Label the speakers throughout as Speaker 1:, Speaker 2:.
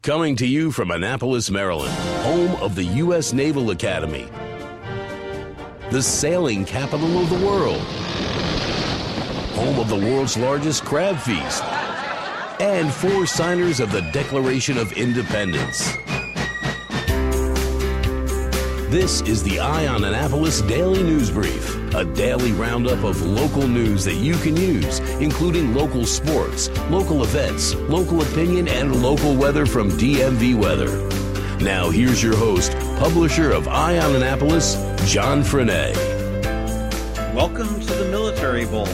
Speaker 1: Coming to you from Annapolis, Maryland, home of the U.S. Naval Academy, the sailing capital of the world, home of the world's largest crab feast, and 4 signers of the Declaration of Independence. This is the Eye on Annapolis Daily News Brief, a daily roundup of local news that you can use, including local sports, local events, local opinion, and local weather from DMV Weather. Now here's your host, publisher of Eye on Annapolis, John Frenaye.
Speaker 2: Welcome to the Military Bowl.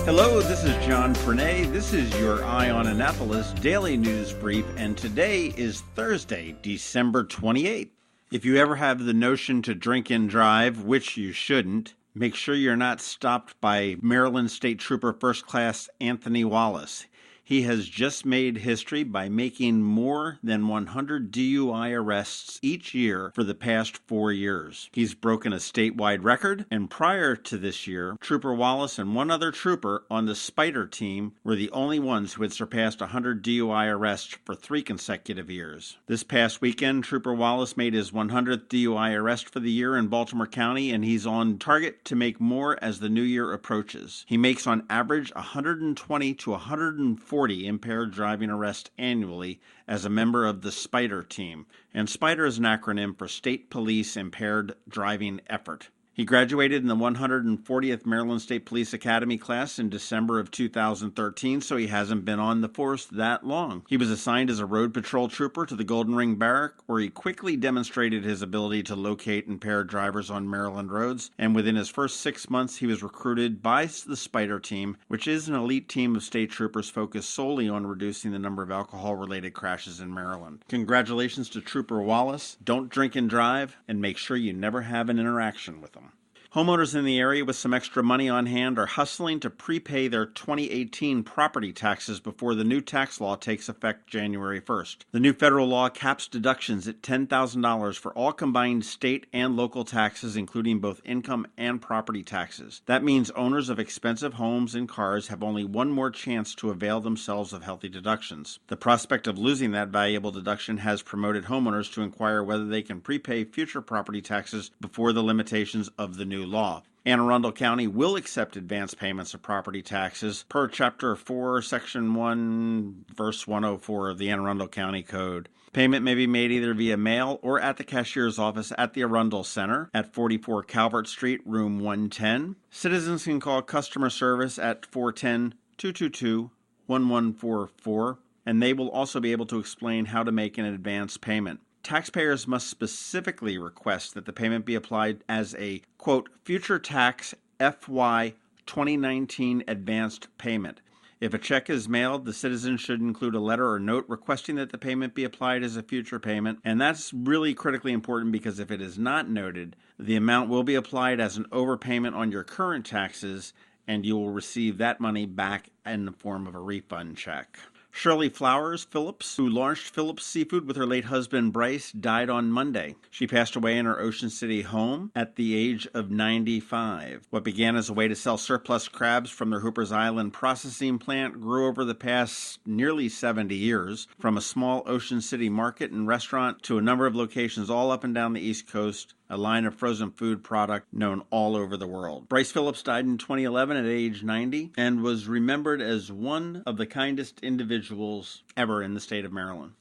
Speaker 2: Hello, this is John Frenaye. This is your Eye on Annapolis Daily News Brief, and today is Thursday, December 28th. If you ever have the notion to drink and drive, which you shouldn't, make sure you're not stopped by Maryland State Trooper First Class Anthony Wallace. He has just made history by making more than 100 DUI arrests each year for the past 4 years. He's broken a statewide record, and prior to this year, Trooper Wallace and one other trooper on the Spider team were the only ones who had surpassed 100 DUI arrests for 3 consecutive years. This past weekend, Trooper Wallace made his 100th DUI arrest for the year in Baltimore County, and he's on target to make more as the new year approaches. He makes on average 120 to 140 impaired driving arrests annually as a member of the Spider team, and Spider is an acronym for State Police Impaired Driving Effort. He graduated in the 140th Maryland State Police Academy class in December of 2013, so he hasn't been on the force that long. He was assigned as a road patrol trooper to the Golden Ring Barrack, where he quickly demonstrated his ability to locate impaired drivers on Maryland roads, and within his first 6 months he was recruited by the Spider team, which is an elite team of state troopers focused solely on reducing the number of alcohol-related crashes in Maryland. Congratulations to Trooper Wallace. Don't drink and drive, and make sure you never have an interaction with him. Homeowners in the area with some extra money on hand are hustling to prepay their 2018 property taxes before the new tax law takes effect January 1st. The new federal law caps deductions at $10,000 for all combined state and local taxes, including both income and property taxes. That means owners of expensive homes and cars have only one more chance to avail themselves of healthy deductions. The prospect of losing that valuable deduction has promoted homeowners to inquire whether they can prepay future property taxes before the limitations of the new law. Anne Arundel County will accept advance payments of property taxes per Chapter 4, Section 1, Verse 104 of the Anne Arundel County Code. Payment may be made either via mail or at the cashier's office at the Arundel Center at 44 Calvert Street, room 110. Citizens can call customer service at 410-222-1144, and they will also be able to explain how to make an advance payment. Taxpayers must specifically request that the payment be applied as a, quote, future tax FY 2019 advanced payment. If a check is mailed, the citizen should include a letter or note requesting that the payment be applied as a future payment, and that's really critically important because if it is not noted, the amount will be applied as an overpayment on your current taxes, and you will receive that money back in the form of a refund check. Shirley Flowers Phillips, who launched Phillips Seafood with her late husband Bryce, died on Monday. She passed away in her Ocean City home at the age of 95. What began as a way to sell surplus crabs from their Hoopers Island processing plant grew over the past nearly 70 years, from a small Ocean City market and restaurant to a number of locations all up and down the East Coast, a line of frozen food product known all over the world. Bryce Phillips died in 2011 at age 90 and was remembered as one of the kindest individuals ever in the state of Maryland.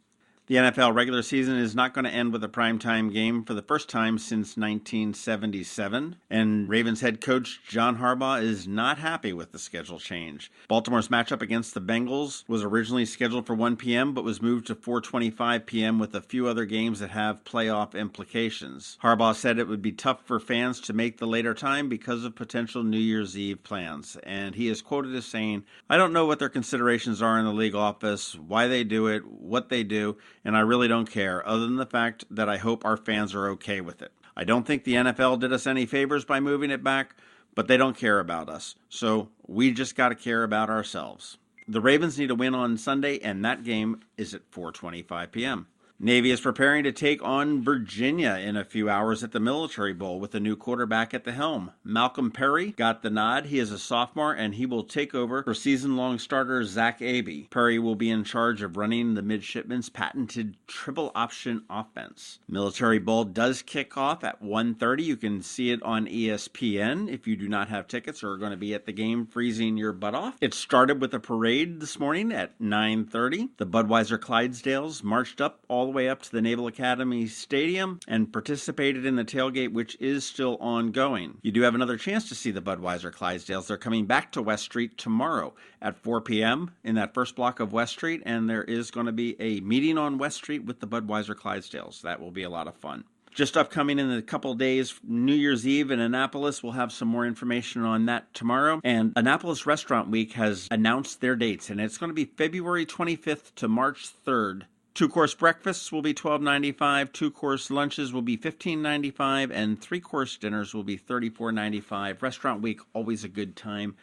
Speaker 2: The NFL regular season is not going to end with a primetime game for the first time since 1977, and Ravens head coach John Harbaugh is not happy with the schedule change. Baltimore's matchup against the Bengals was originally scheduled for 1 p.m. but was moved to 4:25 p.m. with a few other games that have playoff implications. Harbaugh said it would be tough for fans to make the later time because of potential New Year's Eve plans, and he is quoted as saying, "I don't know what their considerations are in the league office, why they do it, what they do, and I really don't care, other than the fact that I hope our fans are okay with it. I don't think the NFL did us any favors by moving it back, but they don't care about us. So we just got to care about ourselves." The Ravens need a win on Sunday, and that game is at 4:25 p.m. Navy is preparing to take on Virginia in a few hours at the Military Bowl with a new quarterback at the helm. Malcolm Perry got the nod. He is a sophomore, and he will take over for season-long starter Zach Abey. Perry will be in charge of running the midshipmen's patented triple option offense. Military Bowl does kick off at 1:30. You can see it on ESPN if you do not have tickets or are going to be at the game freezing your butt off. It started with a parade this morning at 9:30. The Budweiser Clydesdales marched up all the way up to the Naval Academy Stadium and participated in the tailgate, which is still ongoing. You do have another chance to see the Budweiser Clydesdales. They're coming back to West Street tomorrow at 4 p.m. in that first block of West Street, and there is going to be a meeting on West Street with the Budweiser Clydesdales. That will be a lot of fun. Just upcoming in a couple of days, New Year's Eve in Annapolis. We'll have some more information on that tomorrow. And Annapolis Restaurant Week has announced their dates, and it's going to be February 25th to March 3rd. Two-course breakfasts will be $12.95, two-course lunches will be $15.95, and three-course dinners will be $34.95. Restaurant Week, always a good time.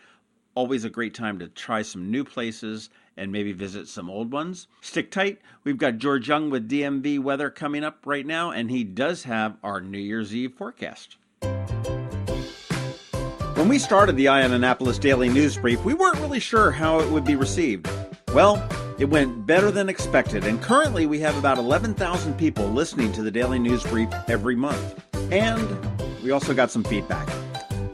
Speaker 2: Always a great time to try some new places and maybe visit some old ones. Stick tight. We've got George Young with DMV Weather coming up right now, and he does have our New Year's Eve forecast. When we started the Eye on Annapolis Daily News Brief, we weren't really sure how it would be received. Well, it went better than expected, and currently we have about 11,000 people listening to the Daily News Brief every month. And we also got some feedback.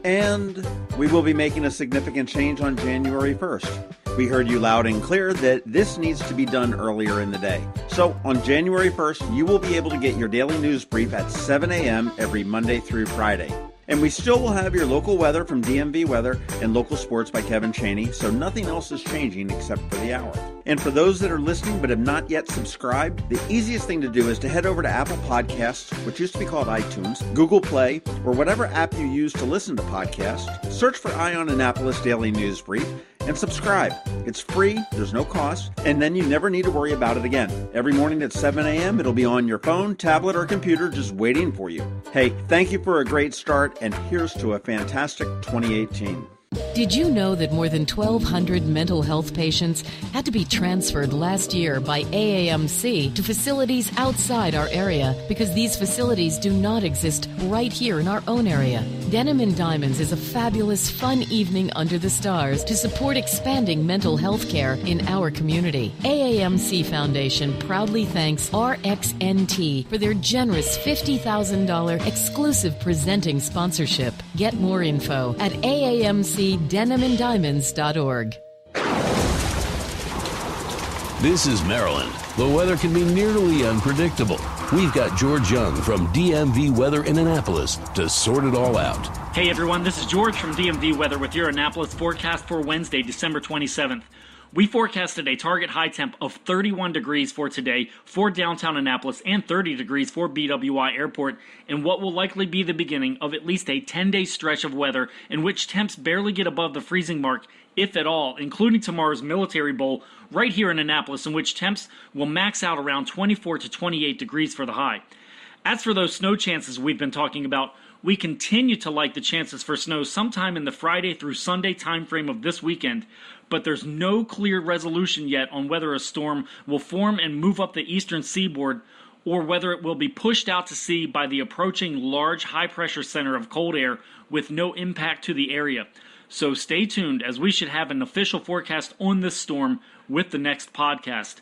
Speaker 2: And we will be making a significant change on January 1st. We heard you loud and clear that this needs to be done earlier in the day. So on January 1st, you will be able to get your daily news brief at 7 a.m. every Monday through Friday. And we still will have your local weather from DMV Weather and local sports by Kevin Chaney, so nothing else is changing except for the hour. And for those that are listening but have not yet subscribed, the easiest thing to do is to head over to Apple Podcasts, which used to be called iTunes, Google Play, or whatever app you use to listen to podcasts. Search for Eye on Annapolis Daily News Brief and subscribe. It's free, there's no cost, and then you never need to worry about it again. Every morning at 7 a.m., it'll be on your phone, tablet, or computer just waiting for you. Hey, thank you for a great start, and here's to a fantastic 2018.
Speaker 3: Did you know that more than 1,200 mental health patients had to be transferred last year by AAMC to facilities outside our area because these facilities do not exist right here in our own area? Denim and Diamonds is a fabulous, fun evening under the stars to support expanding mental health care in our community. AAMC Foundation proudly thanks RxNT for their generous $50,000 exclusive presenting sponsorship. Get more info at AAMCDenimandDiamonds.org.
Speaker 1: This is Maryland. The weather can be nearly unpredictable. We've got George Young from DMV Weather in Annapolis to sort it all out.
Speaker 4: Hey everyone, this is George from DMV Weather with your Annapolis forecast for Wednesday, December 27th. We forecasted a target high temp of 31 degrees for today for downtown Annapolis and 30 degrees for BWI Airport in what will likely be the beginning of at least a 10-day stretch of weather in which temps barely get above the freezing mark, if at all, including tomorrow's Military Bowl right here in Annapolis, in which temps will max out around 24 to 28 degrees for the high. As for those snow chances we've been talking about, we continue to like the chances for snow sometime in the Friday through Sunday timeframe of this weekend, but there's no clear resolution yet on whether a storm will form and move up the eastern seaboard or whether it will be pushed out to sea by the approaching large high-pressure center of cold air with no impact to the area. So stay tuned, as we should have an official forecast on this storm with the next podcast.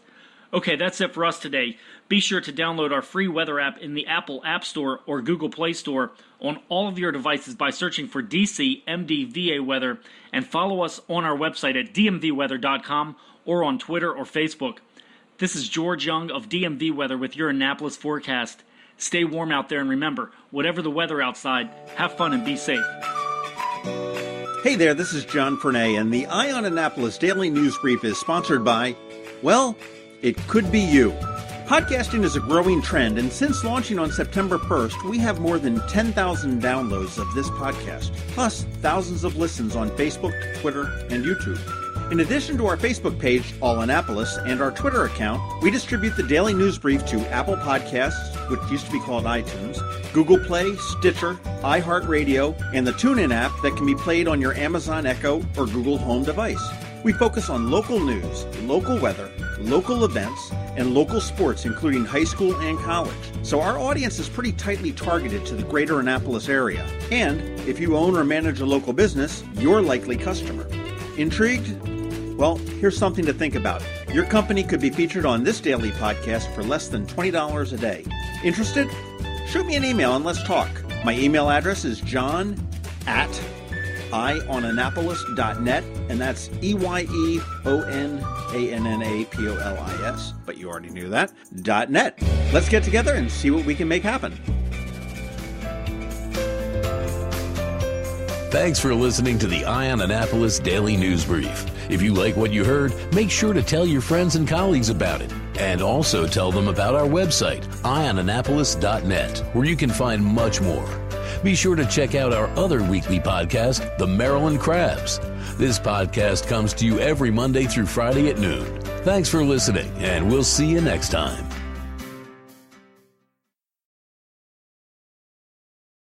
Speaker 4: Okay, that's it for us today. Be sure to download our free weather app in the Apple App Store or Google Play Store on all of your devices by searching for DC MDVA Weather, and follow us on our website at dmvweather.com or on Twitter or Facebook. This is George Young of DMV Weather with your Annapolis forecast. Stay warm out there, and remember, whatever the weather outside, have fun and be safe.
Speaker 2: Hey there, this is John Fernay, and the Eye on Annapolis Daily News Brief is sponsored by, well, it could be you. Podcasting is a growing trend, and since launching on September 1st, we have more than 10,000 downloads of this podcast, plus thousands of listens on Facebook, Twitter, and YouTube. In addition to our Facebook page, All Annapolis, and our Twitter account, we distribute the Daily News Brief to Apple Podcasts, which used to be called iTunes, Google Play, Stitcher, iHeartRadio, and the TuneIn app that can be played on your Amazon Echo or Google Home device. We focus on local news, local weather, local events, and local sports, including high school and college. So our audience is pretty tightly targeted to the greater Annapolis area. And if you own or manage a local business, you're a likely customer. Intrigued? Well, here's something to think about. Your company could be featured on this daily podcast for less than $20 a day. Interested? Shoot me an email and let's talk. My email address is john@ionannapolis.net, and that's EYEONANNAPOLIS, but you already knew that, .net. Let's get together and see what we can make happen.
Speaker 1: Thanks for listening to the Eye on Annapolis Daily News Brief. If you like what you heard, make sure to tell your friends and colleagues about it. And also tell them about our website, ionannapolis.net, where you can find much more. Be sure to check out our other weekly podcast, The Maryland Crabs. This podcast comes to you every Monday through Friday at noon. Thanks for listening, and we'll see you next time.